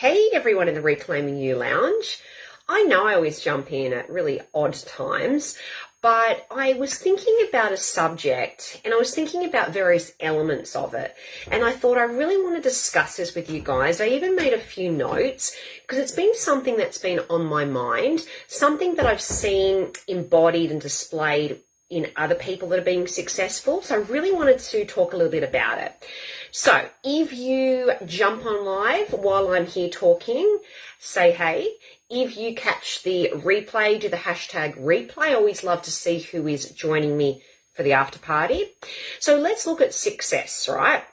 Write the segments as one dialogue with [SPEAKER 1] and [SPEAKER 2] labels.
[SPEAKER 1] Hey everyone in the Reclaiming You Lounge. I know I always jump in at really odd times, but I was thinking about a subject and I was thinking about various elements of it. And I thought I really want to discuss this with you guys. I even made a few notes because it's been something that's been on my mind, something that I've seen embodied and displayed in other people that are being successful. So I really wanted to talk a little bit about it. So if you jump on live while I'm here talking, say hey. If you catch the replay, do the hashtag replay. I always love to see who is joining me for the after party. So let's look at success, right?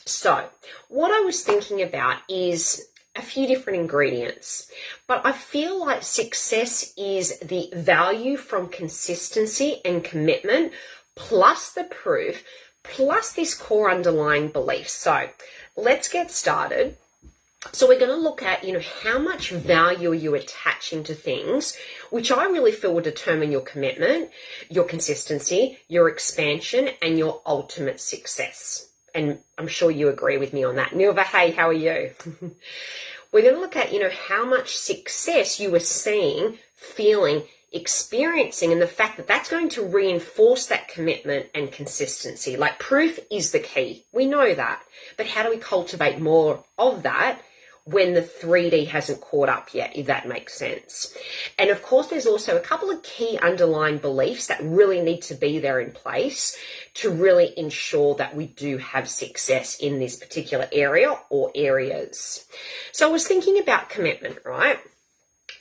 [SPEAKER 1] So what I was thinking about is a few different ingredients, but I feel like success is the value from consistency and commitment, plus the proof, plus this core underlying belief. So let's get started. So we're going to look at, how much value are you attaching to things, which I really feel will determine your commitment, your consistency, your expansion, and your ultimate success. And I'm sure you agree with me on that. Nilva, hey, how are you? We're going to look at, how much success you are seeing, feeling, experiencing, and the fact that that's going to reinforce that commitment and consistency. Like, proof is the key. We know that. But how do we cultivate more of that when the 3D hasn't caught up yet, if that makes sense? And of course, there's also a couple of key underlying beliefs that really need to be there in place to really ensure that we do have success in this particular area or areas. So I was thinking about commitment, right?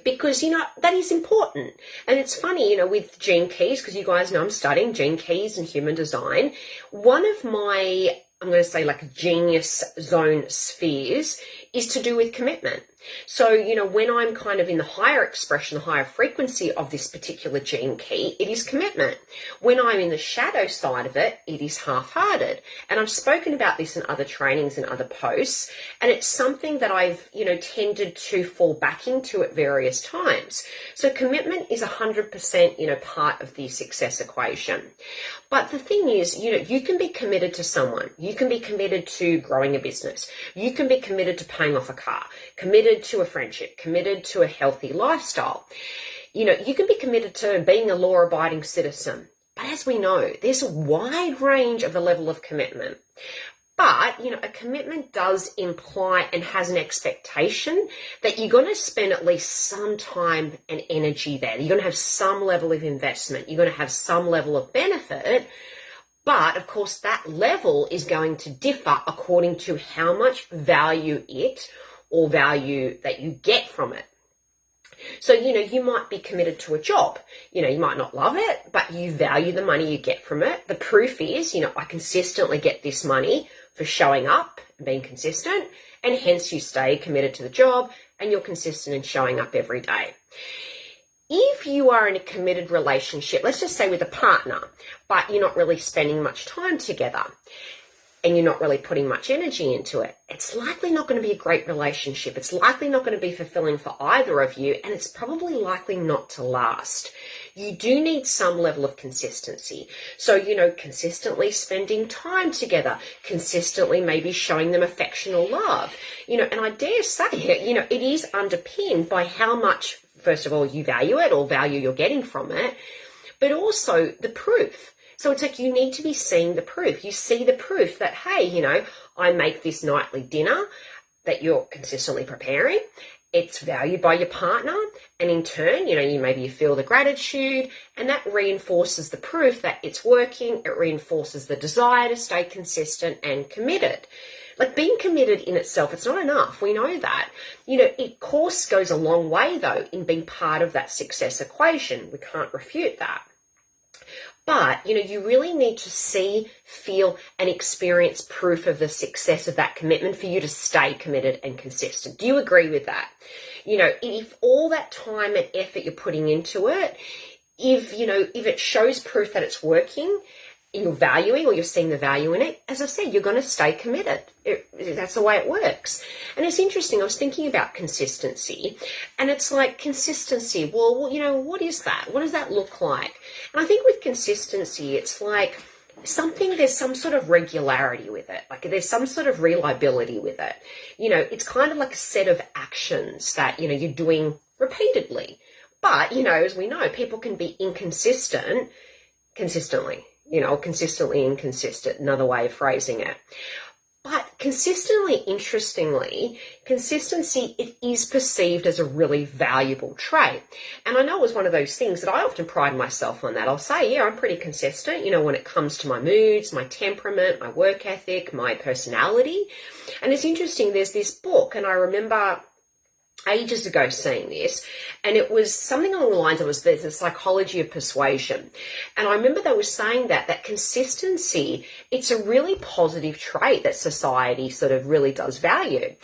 [SPEAKER 1] Because, that is important. And it's funny, with Gene Keys, because you guys know I'm studying Gene Keys and human design. One of my, I'm going to say like genius zone spheres is to do with commitment. So, when I'm kind of in the higher expression, the higher frequency of this particular gene key, it is commitment. When I'm in the shadow side of it, it is half-hearted. And I've spoken about this in other trainings and other posts, and it's something that I've, tended to fall back into at various times. So commitment is 100%, part of the success equation. But the thing is, you can be committed to someone. You can be committed to growing a business. You can be committed to paying off a car, committed to a friendship, committed to a healthy lifestyle. You can be committed to being a law-abiding citizen. But as we know, there's a wide range of the level of commitment. But, a commitment does imply and has an expectation that you're going to spend at least some time and energy there. You're going to have some level of investment. You're going to have some level of benefit. But, of course, that level is going to differ according to how much value or value that you get from it. So, you might be committed to a job. You might not love it, but you value the money you get from it. The proof is, I consistently get this money for showing up and being consistent, and hence you stay committed to the job and you're consistent in showing up every day. If you are in a committed relationship, let's just say with a partner, but you're not really spending much time together, and you're not really putting much energy into it, it's likely not going to be a great relationship. It's likely not going to be fulfilling for either of you, and it's probably likely not to last. You do need some level of consistency. So, consistently spending time together, consistently maybe showing them affection or love, and I dare say it, it is underpinned by how much, first of all, you value it or value you're getting from it, but also the proof. So it's like you need to be seeing the proof. You see the proof that, hey, I make this nightly dinner that you're consistently preparing. It's valued by your partner. And in turn, maybe you feel the gratitude, and that reinforces the proof that it's working. It reinforces the desire to stay consistent and committed. Like, being committed in itself, it's not enough. We know that. It, course, goes a long way, though, in being part of that success equation. We can't refute that. But, you really need to see, feel, and experience proof of the success of that commitment for you to stay committed and consistent. Do you agree with that? If all that time and effort you're putting into it, if it shows proof that it's working, you're valuing or you're seeing the value in it, as I said, you're going to stay committed. That's the way it works. And it's interesting, I was thinking about consistency, and it's like consistency, well, what is that? What does that look like? And I think with consistency, it's like there's some sort of regularity with it. Like there's some sort of reliability with it. It's kind of like a set of actions that, you're doing repeatedly. But, as we know, people can be inconsistent consistently, consistently inconsistent, another way of phrasing it. But consistently, interestingly, consistency, it is perceived as a really valuable trait. And I know it was one of those things that I often pride myself on that. I'll say, yeah, I'm pretty consistent, when it comes to my moods, my temperament, my work ethic, my personality. And it's interesting, there's this book, and I remember ages ago seeing this, and it was something along the lines of the psychology of persuasion. And I remember they were saying that consistency, it's a really positive trait that society sort of really does value.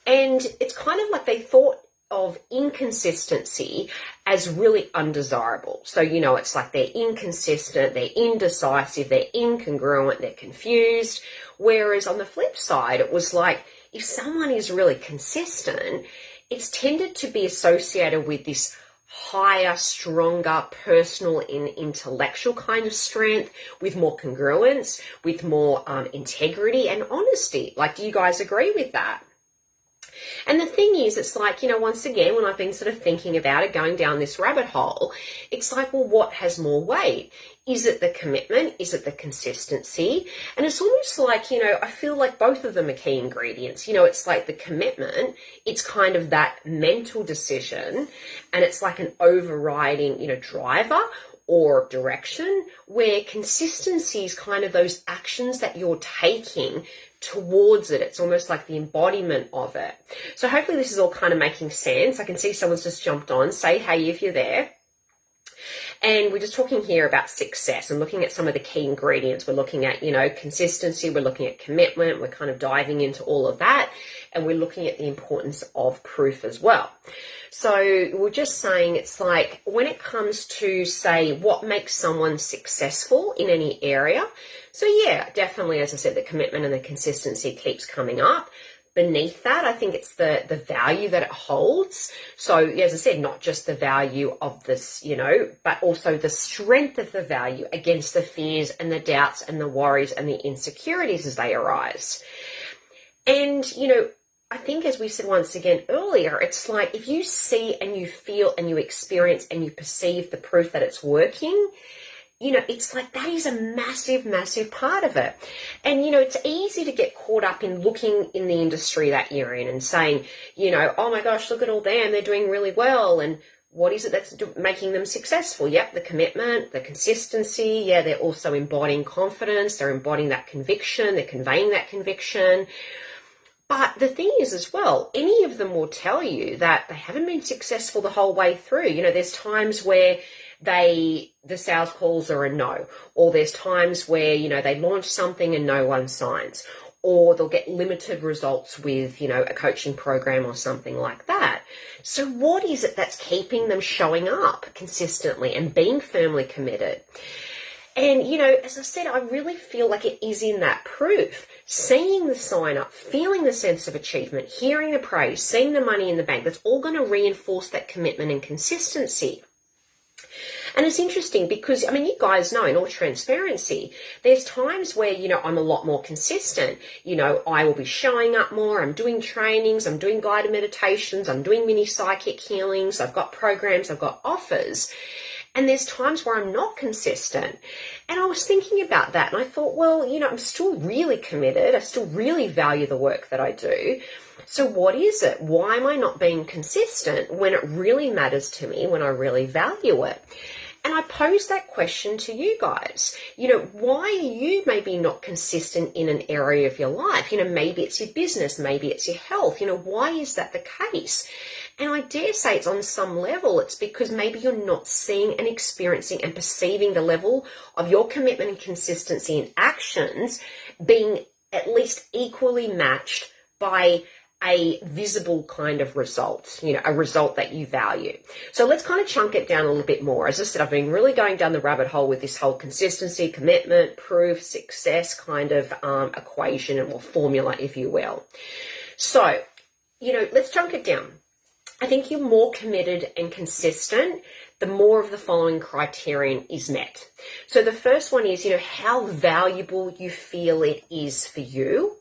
[SPEAKER 1] And it's kind of like they thought of inconsistency as really undesirable. So, it's like they're inconsistent, they're indecisive, they're incongruent, they're confused. Whereas on the flip side, it was like, if someone is really consistent, it's tended to be associated with this higher, stronger personal and intellectual kind of strength, with more congruence, with more integrity and honesty. Like, do you guys agree with that? And the thing is, it's like, once again, when I've been sort of thinking about it, going down this rabbit hole, it's like, well, what has more weight? Is it the commitment? Is it the consistency? And it's almost like, I feel like both of them are key ingredients. It's like the commitment, it's kind of that mental decision, and it's like an overriding, driver or direction, where consistency is kind of those actions that you're taking towards it. It's almost like the embodiment of it. So hopefully this is all kind of making sense. I can see someone's just jumped on. Say hey if you're there. And we're just talking here about success and looking at some of the key ingredients. We're looking at, consistency, we're looking at commitment, we're kind of diving into all of that, and we're looking at the importance of proof as well. So we're just saying, it's like when it comes to, say, what makes someone successful in any area. So yeah, definitely, as I said, the commitment and the consistency keeps coming up. Beneath that, I think it's the value that it holds. So, as I said, not just the value of this, but also the strength of the value against the fears and the doubts and the worries and the insecurities as they arise. And, I think, as we said once again earlier, it's like if you see and you feel and you experience and you perceive the proof that it's working, it's like that is a massive, massive part of it. And, it's easy to get caught up in looking in the industry that you're in and saying, oh my gosh, look at all them, they're doing really well. And what is it that's making them successful? Yep, the commitment, the consistency. Yeah, they're also embodying confidence. They're embodying that conviction. They're conveying that conviction. But the thing is as well, any of them will tell you that they haven't been successful the whole way through. There's times where the sales calls are a no, or there's times where, they launch something and no one signs, or they'll get limited results with, a coaching program or something like that. So what is it that's keeping them showing up consistently and being firmly committed? And, as I said, I really feel like it is in that proof. Seeing the sign up, feeling the sense of achievement, hearing the praise, seeing the money in the bank, that's all going to reinforce that commitment and consistency. And it's interesting because, you guys know, in all transparency, there's times where, I'm a lot more consistent. I will be showing up more. I'm doing trainings. I'm doing guided meditations. I'm doing mini psychic healings. I've got programs. I've got offers. And there's times where I'm not consistent. And I was thinking about that and I thought, well, I'm still really committed. I still really value the work that I do. So what is it? Why am I not being consistent when it really matters to me, when I really value it? And I pose that question to you guys. Why are you maybe not consistent in an area of your life? Maybe it's your business, maybe it's your health. Why is that the case? And I dare say it's on some level, it's because maybe you're not seeing and experiencing and perceiving the level of your commitment and consistency in actions being at least equally matched by a visible kind of result, a result that you value. So let's kind of chunk it down a little bit more. As I said, I've been really going down the rabbit hole with this whole consistency, commitment, proof, success kind of equation or formula, if you will. So, let's chunk it down. I think you're more committed and consistent the more of the following criterion is met. So the first one is, how valuable you feel it is for you.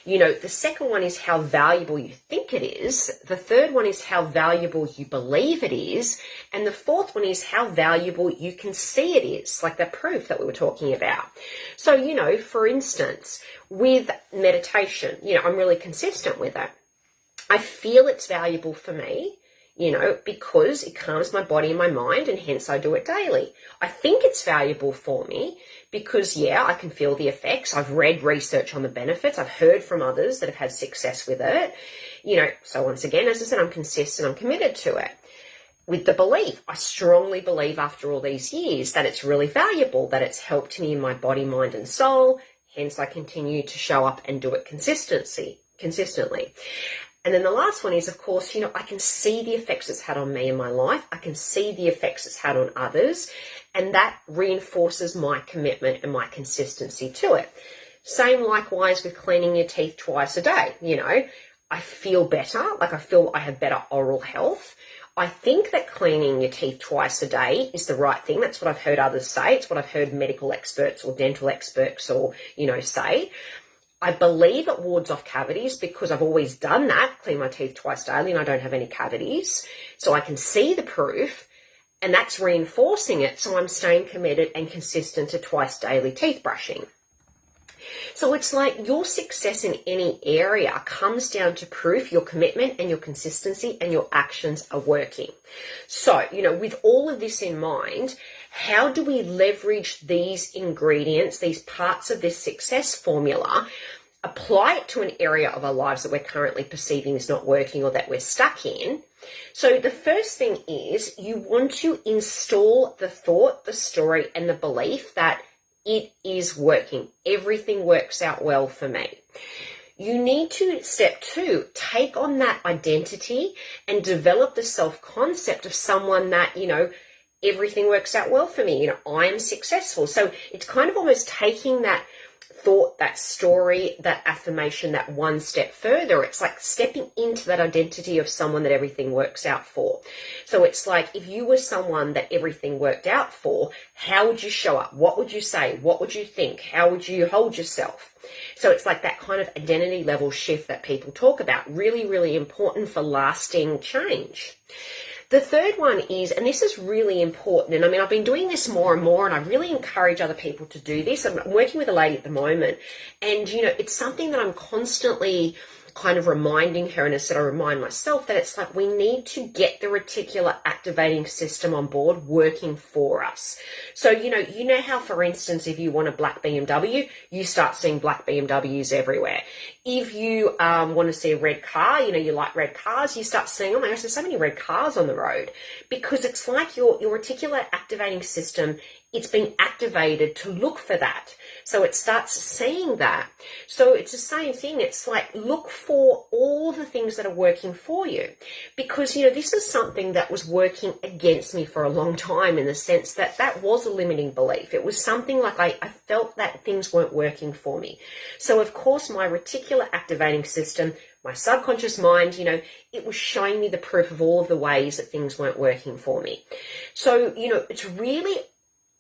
[SPEAKER 1] The second one is how valuable you think it is. The third one is how valuable you believe it is. And the fourth one is how valuable you can see it is, like the proof that we were talking about. So, for instance, with meditation, I'm really consistent with it. I feel it's valuable for me, because it calms my body and my mind, and hence I do it daily. I think it's valuable for me because, I can feel the effects. I've read research on the benefits. I've heard from others that have had success with it. So once again, as I said, I'm consistent, I'm committed to it. With the belief, I strongly believe after all these years that it's really valuable, that it's helped me in my body, mind, and soul. Hence, I continue to show up and do it consistently. And then the last one is, of course, I can see the effects it's had on me in my life. I can see the effects it's had on others, and that reinforces my commitment and my consistency to it. Same likewise with cleaning your teeth twice a day. I feel better, like I feel I have better oral health. I think that cleaning your teeth twice a day is the right thing. That's what I've heard others say. It's what I've heard medical experts or dental experts say. I believe it wards off cavities because I've always done that, clean my teeth twice daily, and I don't have any cavities. So I can see the proof, and that's reinforcing it. So I'm staying committed and consistent to twice daily teeth brushing. So it's like your success in any area comes down to proof, your commitment and your consistency, and your actions are working. So, with all of this in mind, how do we leverage these ingredients, these parts of this success formula, apply it to an area of our lives that we're currently perceiving is not working or that we're stuck in? So the first thing is you want to install the thought, the story, and the belief that it is working. Everything works out well for me. You need to, step 2, take on that identity and develop the self-concept of someone that, everything works out well for me. I am successful. So it's kind of almost taking that thought, that story, that affirmation, that one step further. It's like stepping into that identity of someone that everything works out for. So it's like if you were someone that everything worked out for, how would you show up? What would you say? What would you think? How would you hold yourself? So it's like that kind of identity level shift that people talk about. Really, really important for lasting change. The third one is, and this is really important, and I've been doing this more and more, and I really encourage other people to do this. I'm working with a lady at the moment, and, it's something that I'm constantly kind of reminding her, and as I said, I remind myself that it's like we need to get the reticular activating system on board working for us. So, you know how, for instance, if you want a black BMW, you start seeing black BMWs everywhere. If you want to see a red car, you like red cars, you start seeing, oh my gosh, there's so many red cars on the road, because it's like your reticular activating system, it's been activated to look for that. So it starts seeing that. So it's the same thing. It's like, look for all the things that are working for you. Because, this is something that was working against me for a long time, in the sense that that was a limiting belief. It was something like I felt that things weren't working for me. So, of course, my reticular activating system, my subconscious mind, it was showing me the proof of all of the ways that things weren't working for me. So, it's really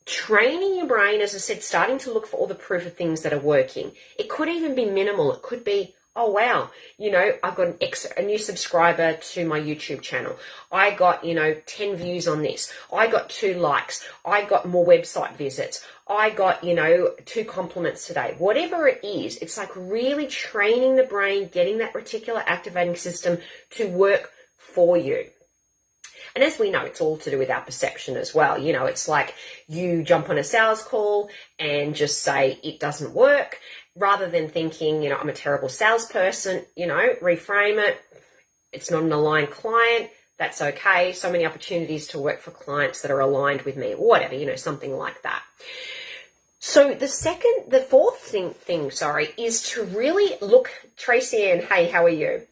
[SPEAKER 1] training your brain, as I said, starting to look for all the proof of things that are working. It could even be minimal. It could be, oh, wow, I've got a new subscriber to my YouTube channel. I got, 10 views on this. I got 2 likes. I got more website visits. I got, 2 compliments today. Whatever it is, it's like really training the brain, getting that reticular activating system to work for you. And as we know, it's all to do with our perception as well. It's like you jump on a sales call and just say it doesn't work, rather than thinking, I'm a terrible salesperson, reframe it. It's not an aligned client. That's okay. So many opportunities to work for clients that are aligned with me, or whatever, something like that. So the fourth thing, is to really look, Tracy Ann, hey, how are you?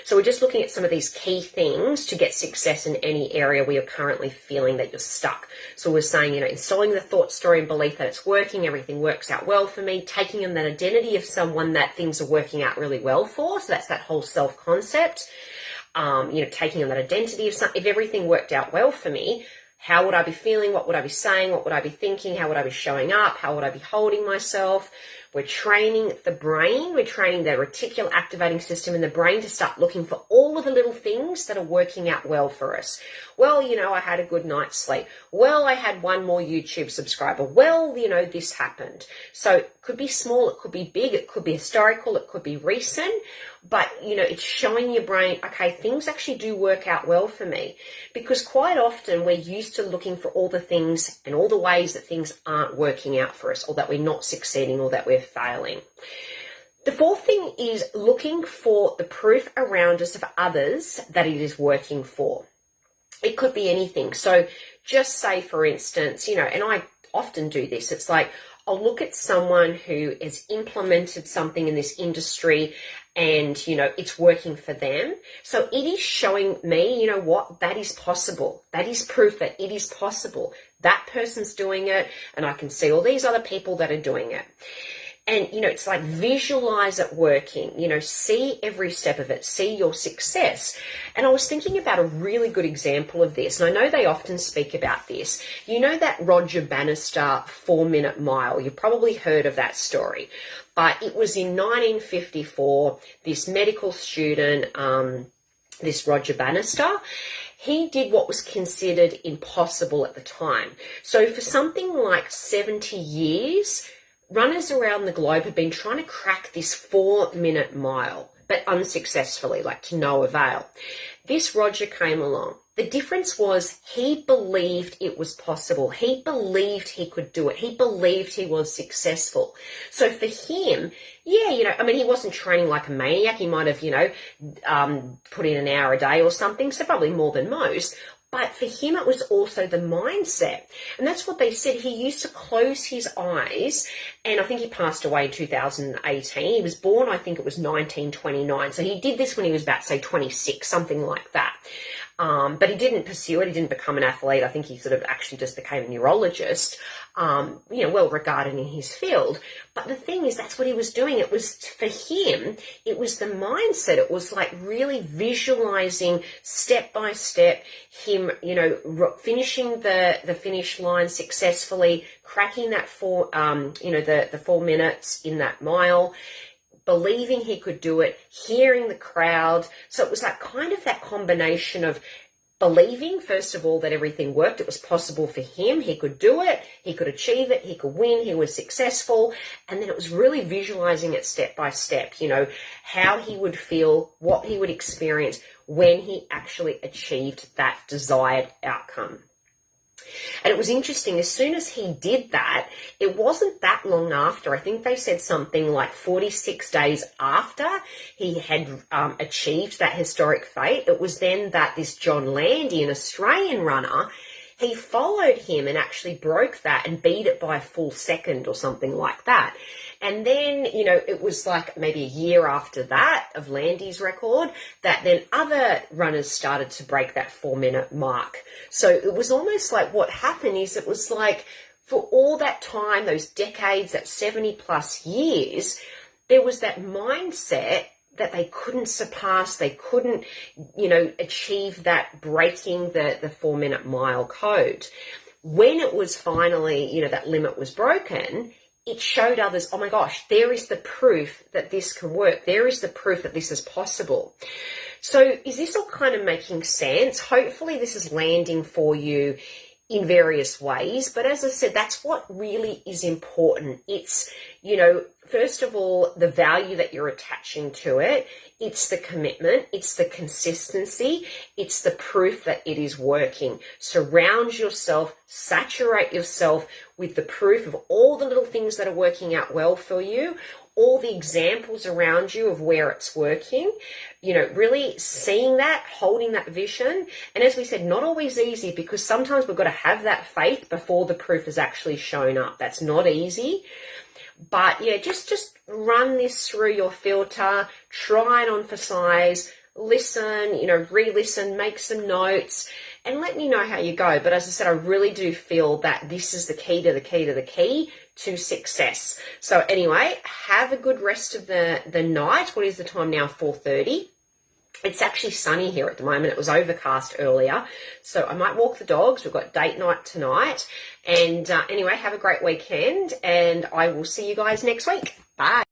[SPEAKER 1] So we're just looking at some of these key things to get success in any area where you're currently feeling that you're stuck. So we're saying, installing the thought, story, and belief that it's working, everything works out well for me, taking in that identity of someone that things are working out really well for. So that's that whole self-concept. taking on that identity. If everything worked out well for me, how would I be feeling? What would I be saying? What would I be thinking? How would I be showing up? How would I be holding myself? We're training the brain. We're training the reticular activating system in the brain to start looking for all of the little things that are working out well for us. Well, I had a good night's sleep. Well, I had one more YouTube subscriber. Well, this happened. So it could be small. It could be big. It could be historical. It could be recent. But, it's showing your brain, okay, things actually do work out well for me. Because quite often we're used to looking for all the things and all the ways that things aren't working out for us, or that we're not succeeding, or that we're failing. The fourth thing is looking for the proof around us of others that it is working for. It could be anything. So just say, for instance, and I often do this, it's like, I'll look at someone who has implemented something in this industry and, it's working for them. So it is showing me, that is possible. That is proof that it is possible. That person's doing it, and I can see all these other people that are doing it. And, it's like visualize it working, see every step of it, see your success. And I was thinking about a really good example of this, and I know they often speak about this. That Roger Bannister 4-minute mile, you've probably heard of that story. But it was in 1954, this medical student, this Roger Bannister, he did what was considered impossible at the time. So for something like 70 years, runners around the globe have been trying to crack this 4-minute mile, but unsuccessfully, to no avail. This Roger came along. The difference was he believed it was possible. He believed he could do it. He believed he was successful. So for him, he wasn't training like a maniac. He might have, put in an hour a day or something, so probably more than most. But for him, it was also the mindset. And that's what they said. He used to close his eyes, and I think he passed away in 2018. He was born, I think it was 1929. So he did this when he was about, say, 26, something like that. But he didn't pursue it. He didn't become an athlete. I think he sort of actually just became a neurologist, well regarded in his field. But the thing is, that's what he was doing. It was, for him, it was the mindset. It was like really visualizing step by step him, finishing the finish line successfully, cracking that the 4 minutes in that mile, believing he could do it, hearing the crowd. So it was that kind of that combination of believing, first of all, that everything worked. It was possible for him. He could do it. He could achieve it. He could win. He was successful. And then it was really visualizing it step by step, how he would feel, what he would experience when he actually achieved that desired outcome. And it was interesting, as soon as he did that, it wasn't that long after, I think they said something like 46 days after he had achieved that historic feat, it was then that this John Landy, an Australian runner, he followed him and actually broke that and beat it by a full second or something like that. And then, it was like maybe a year after that of Landy's record that then other runners started to break that 4-minute mark. So it was almost like what happened is it was like for all that time, those decades, that 70 plus years, there was that mindset that they couldn't surpass, they couldn't, achieve that breaking the 4-minute mile code. When it was finally, that limit was broken, it showed others, oh my gosh, there is the proof that this can work. There is the proof that this is possible. So is this all kind of making sense? Hopefully this is landing for you in various ways. But as I said, that's what really is important. It's, first of all, the value that you're attaching to it. It's the commitment. It's the consistency. It's the proof that it is working. Surround yourself, saturate yourself with the proof of all the little things that are working out well for you, all the examples around you of where it's working, really seeing that, holding that vision. And as we said, not always easy, because sometimes we've got to have that faith before the proof has actually shown up. That's not easy. But yeah, just run this through your filter, try and emphasize, listen, re-listen, make some notes, and let me know how you go. But as I said, I really do feel that this is the key to the key to the key to success. So anyway, have a good rest of the night. What is the time now? 4:30. It's actually sunny here at the moment. It was overcast earlier, so I might walk the dogs. We've got date night tonight. And anyway, have a great weekend, and I will see you guys next week. Bye.